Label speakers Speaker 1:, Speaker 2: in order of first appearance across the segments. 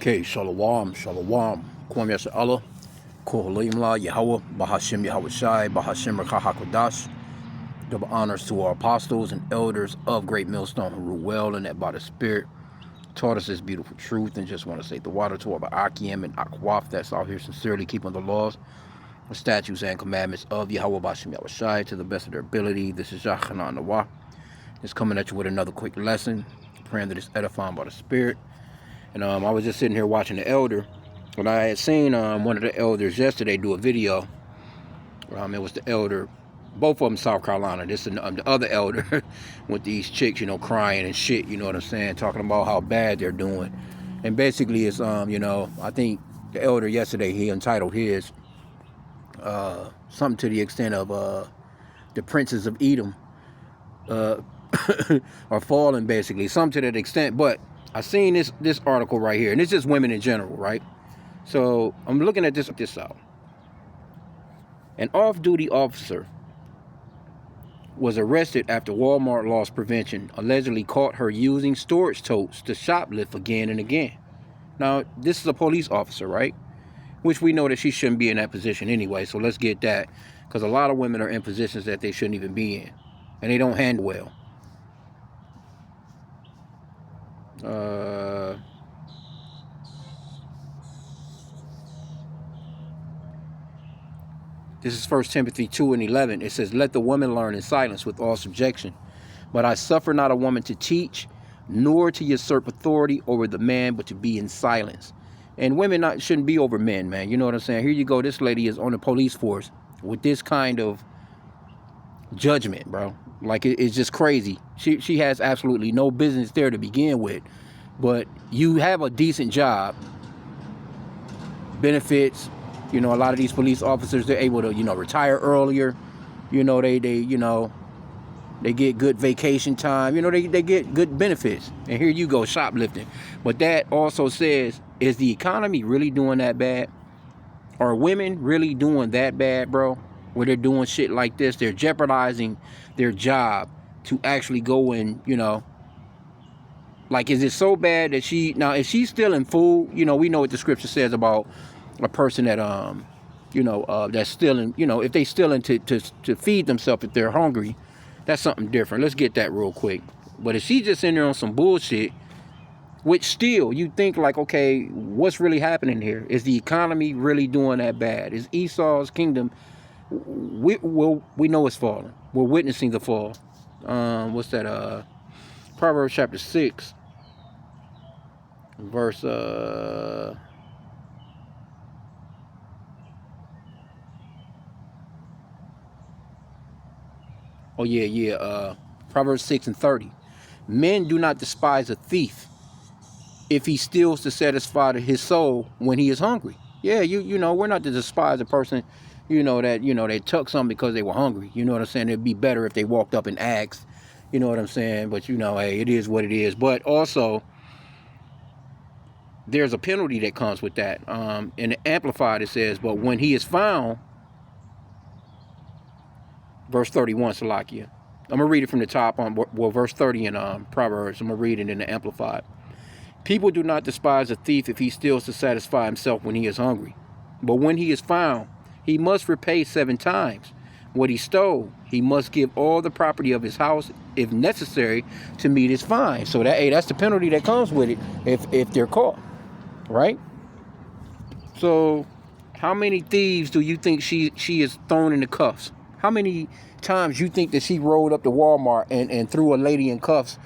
Speaker 1: Okay, Shalom, Shalom. Kwam Yasha Allah, Kohalim La, Yahweh, Bahashim Yahweh Shai, Bahashim Rakahakodash. Double honors to our apostles and elders of Great Millstone who rule well and that by the Spirit taught us this beautiful truth. And just want to say the water to our H.I.M and Akwaf that's out here sincerely keeping the laws, the statutes, and commandments of Yahweh Bahashim Yahweh Shai to the best of their ability. This is Yachanan Nawah. Just coming at you with another quick lesson, praying that it's edifying by the Spirit. And I was just sitting here watching the elder, and I had seen one of the elders yesterday do a video. It was the elder, both of them South Carolina. This is the other elder with these chicks, you know, crying and shit. You know what I'm saying? Talking about how bad they're doing. And basically, it's you know, I think the elder yesterday he entitled his something to the extent of the princes of Edom are falling, basically, something to that extent. But I seen this article right here, and it's just women in general, right? So I'm looking at this out. An off-duty officer was arrested after Walmart loss prevention allegedly caught her using storage totes to shoplift again and again. Now, this is a police officer, right? Which we know that she shouldn't be in that position anyway, so let's get that. Because a lot of women are in positions that they shouldn't even be in, and they don't handle well. This is 1 Timothy 2:11. It says, "Let the woman learn in silence with all subjection. But I suffer not a woman to teach, nor to usurp authority over the man, but to be in silence." And women shouldn't be over men, man. You know what I'm saying? Here you go. This lady is on the police force with this kind of judgment, bro. Like, it's just crazy. She has absolutely no business there to begin with. But you have a decent job, benefits. You know, a lot of these police officers, they're able to, you know, retire earlier. You know, they get good vacation time. You know, they get good benefits. And here you go, shoplifting. But that also says, is the economy really doing that bad? Are women really doing that bad, bro? Where they're doing shit like this, they're jeopardizing their job to actually go and, you know, like, is it so bad that if she's stealing food, you know, we know what the scripture says about a person that, you know, that's stealing, you know, if they stealing to feed themselves if they're hungry, that's something different. Let's get that real quick. But if she's just in there on some bullshit, which still, you think like, okay, what's really happening here? Is the economy really doing that bad? Is Esau's kingdom, we know it's falling. We're witnessing the fall. What's that? Proverbs chapter 6, verse Proverbs 6:30. Men do not despise a thief if he steals to satisfy his soul when he is hungry. Yeah, you know, we're not to despise a person, you know, that, you know, they took something because they were hungry. You know what I'm saying? It'd be better if they walked up and asked. You know what I'm saying? But, you know, hey, it is what it is. But also, there's a penalty that comes with that. In the Amplified, it says, but when he is found, verse 31, Salakia. I'm going to read it from the top on, well, verse 30 in Proverbs. I'm going to read it in the Amplified. People do not despise a thief if he steals to satisfy himself when he is hungry. But when he is found, he must repay 7 times what he stole. He must give all the property of his house, if necessary, to meet his fine. So that, hey, that's the penalty that comes with it if they're caught, right? So how many thieves do you think she is thrown in the cuffs? How many times you think that she rolled up to Walmart and threw a lady in cuffs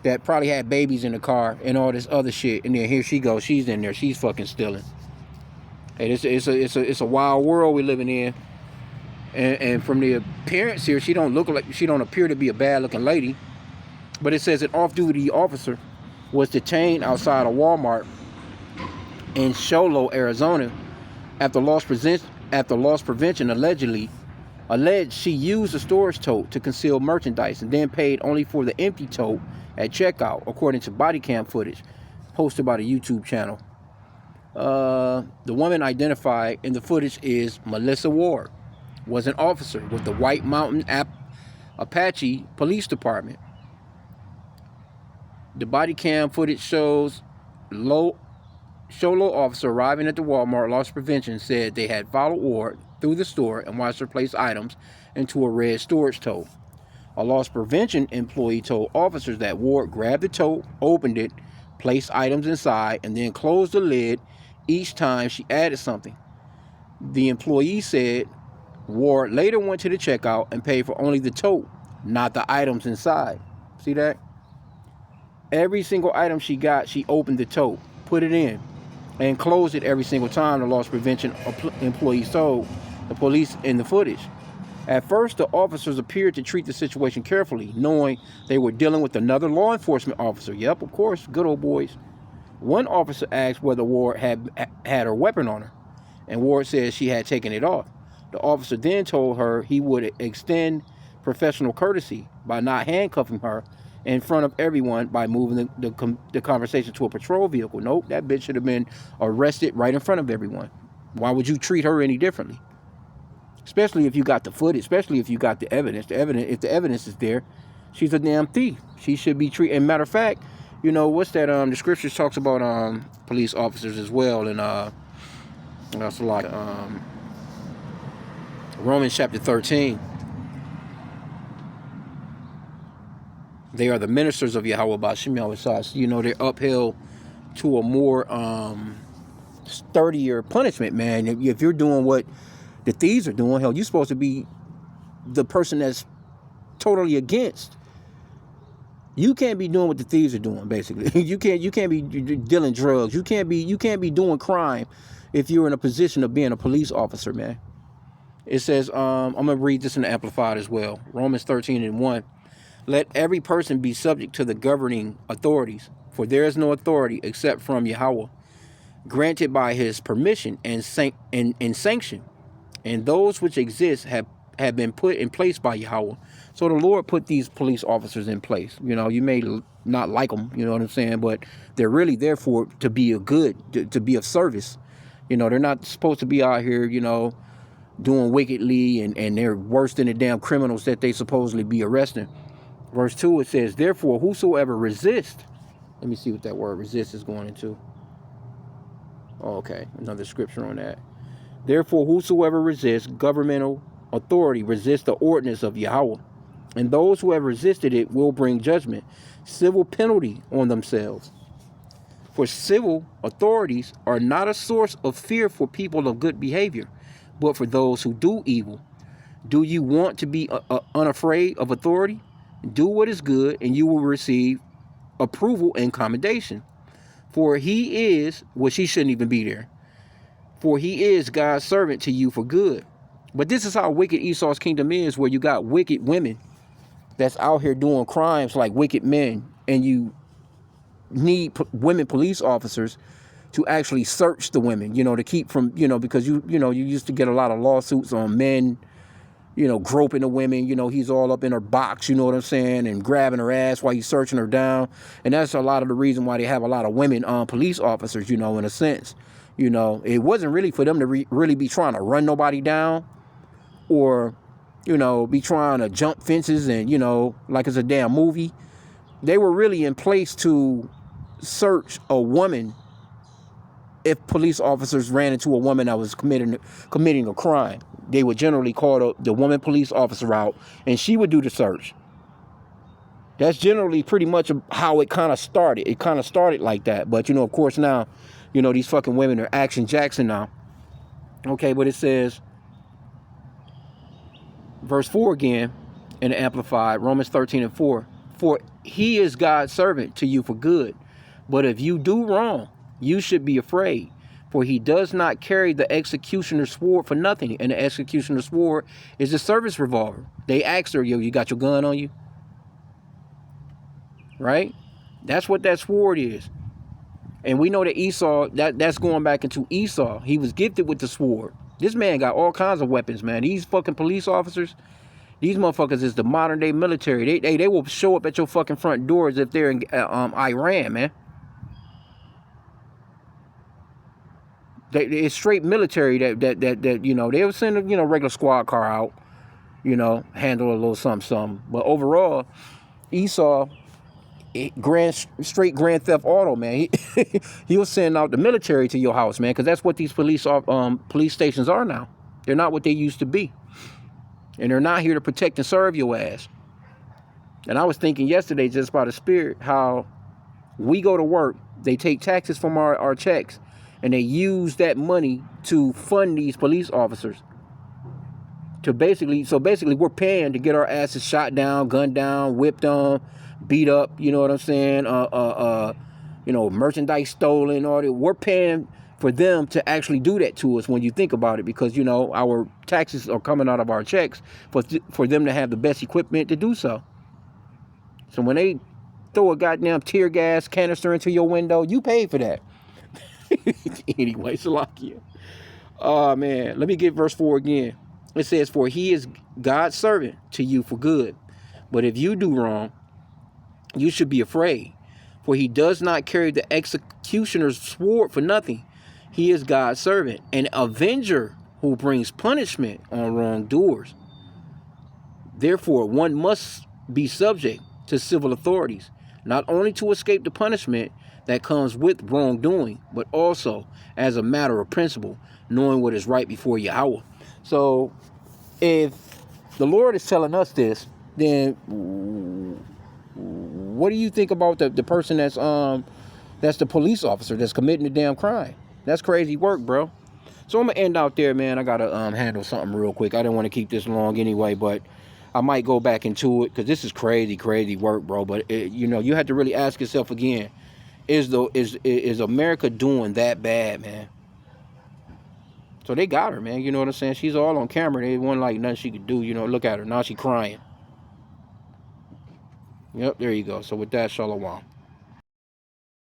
Speaker 1: that probably had babies in the car and all this other shit, and then here she goes, she's in there, she's fucking stealing. Hey, it's a wild world we're living in. And from the appearance here, she don't appear to be a bad looking lady. But it says an off-duty officer was detained outside of Walmart in Sholo, Arizona, after loss prevention alleged she used a storage tote to conceal merchandise and then paid only for the empty tote at checkout, according to body cam footage posted by the YouTube channel. The woman identified in the footage is Melissa Ward, was an officer with the White Mountain Apache Police Department. The body cam footage shows low Sholo officer arriving at the Walmart loss prevention said they had followed Ward through the store and watched her place items into a red storage tote. A loss prevention employee told officers that Ward grabbed the tote, opened it, placed items inside, and then closed the lid each time she added something. The employee said Ward later went to the checkout and paid for only the tote, not the items inside. See that? Every single item she got, she opened the tote, put it in, and closed it every single time, the loss prevention employees told the police in the footage. At first, the officers appeared to treat the situation carefully, knowing they were dealing with another law enforcement officer. Yep, of course, good old boys. One officer asked whether Ward had her weapon on her, and Ward said she had taken it off. The officer then told her he would extend professional courtesy by not handcuffing her in front of everyone by moving the conversation to a patrol vehicle. Nope, that bitch should have been arrested right in front of everyone. Why would you treat her any differently? Especially if you got the footage, especially if you got the evidence. If the evidence is there, she's a damn thief. She should be treated. And matter of fact, you know, what's that? The scriptures talks about police officers as well, and that's like Romans chapter 13. They are the ministers of Yahweh B'Shem Yahweh. You know, they're upheld to a more sturdier punishment, man. If you're doing what the thieves are doing, hell, you're supposed to be the person that's totally against. You can't be doing what the thieves are doing, basically. You can't be dealing drugs. You can't be doing crime if you're in a position of being a police officer, man. It says, I'm gonna read this in the Amplified as well. Romans 13:1. Let every person be subject to the governing authorities, for there is no authority except from Yahweh, granted by his permission and sanction. And those which exist have been put in place by Yahweh. So the Lord put these police officers in place. You know, you may not like them, you know what I'm saying, but they're really there to be a good, to be of service. You know, they're not supposed to be out here, you know, doing wickedly, and they're worse than the damn criminals that they supposedly be arresting. Verse 2, it says, therefore, whosoever resist. Let me see what that word resist is going into. Oh, okay, another scripture on that. Therefore, whosoever resists governmental authority resists the ordinance of Yahweh. And those who have resisted it will bring judgment, civil penalty on themselves. For civil authorities are not a source of fear for people of good behavior, but for those who do evil. Do you want to be unafraid of authority? Do what is good, and you will receive approval and commendation. For he is, well, she shouldn't even be there. For he is God's servant to you for good. But this is how wicked Esau's kingdom is, where you got wicked women that's out here doing crimes like wicked men, and you need women police officers to actually search the women, you know, to keep from, you know, because you used to get a lot of lawsuits on men, you know, groping the women, you know, he's all up in her box, you know what I'm saying, and grabbing her ass while he's searching her down. And that's a lot of the reason why they have a lot of women police officers, you know, in a sense. You know, it wasn't really for them to really be trying to run nobody down, or, you know, be trying to jump fences and, you know, like it's a damn movie. They were really in place to search a woman if police officers ran into a woman that was committing a crime. They would generally call the woman police officer out, and she would do the search. That's generally pretty much how it kind of started. It kind of started like that. But, you know, of course now, you know, these fucking women are Action Jackson now. Okay, but it says, verse 4 again, in the Amplified, Romans 13:4. For he is God's servant to you for good. But if you do wrong, you should be afraid. For he does not carry the executioner's sword for nothing. And the executioner's sword is a service revolver. They asked her, yo, you got your gun on you? Right? That's what that sword is. And we know that Esau, that's going back into Esau. He was gifted with the sword. This man got all kinds of weapons, man. These fucking police officers, these motherfuckers is the modern day military. They will show up at your fucking front door as if they're in Iran, man. It's straight military that you know, they'll send a, you know, regular squad car out, you know, handle a little something. But overall, Esau straight grand theft auto, man. He was sending out the military to your house, man, because that's what these police stations are now. They're not what they used to be, and they're not here to protect and serve your ass. And I was thinking yesterday, just by the Spirit, how we go to work, they take taxes from our checks, and they use that money to fund these police officers. So basically, we're paying to get our asses shot down, gunned down, whipped on, beat up. You know what I'm saying? Merchandise stolen. All that. We're paying for them to actually do that to us when you think about it, because our taxes are coming out of our checks for them to have the best equipment to do so. So when they throw a goddamn tear gas canister into your window, you paid for that. Anyway, Salakia. Oh man, let me get verse 4 again. It says, "For he is God's servant to you for good. But if you do wrong, you should be afraid. For he does not carry the executioner's sword for nothing. He is God's servant, an avenger who brings punishment on wrongdoers. Therefore, one must be subject to civil authorities, not only to escape the punishment that comes with wrongdoing, but also as a matter of principle, knowing what is right before Yahweh." So, if the Lord is telling us this, then what do you think about the person that's the police officer that's committing the damn crime? That's crazy work, bro. So I'm gonna end out there, man. I gotta handle something real quick. I didn't want to keep this long anyway, but I might go back into it because this is crazy work, bro. But you have to really ask yourself again: is America doing that bad, man? So they got her, man. You know what I'm saying? She's all on camera. They wasn't like nothing she could do. Look at her now. She crying. Yep, there you go. So with that, shalom.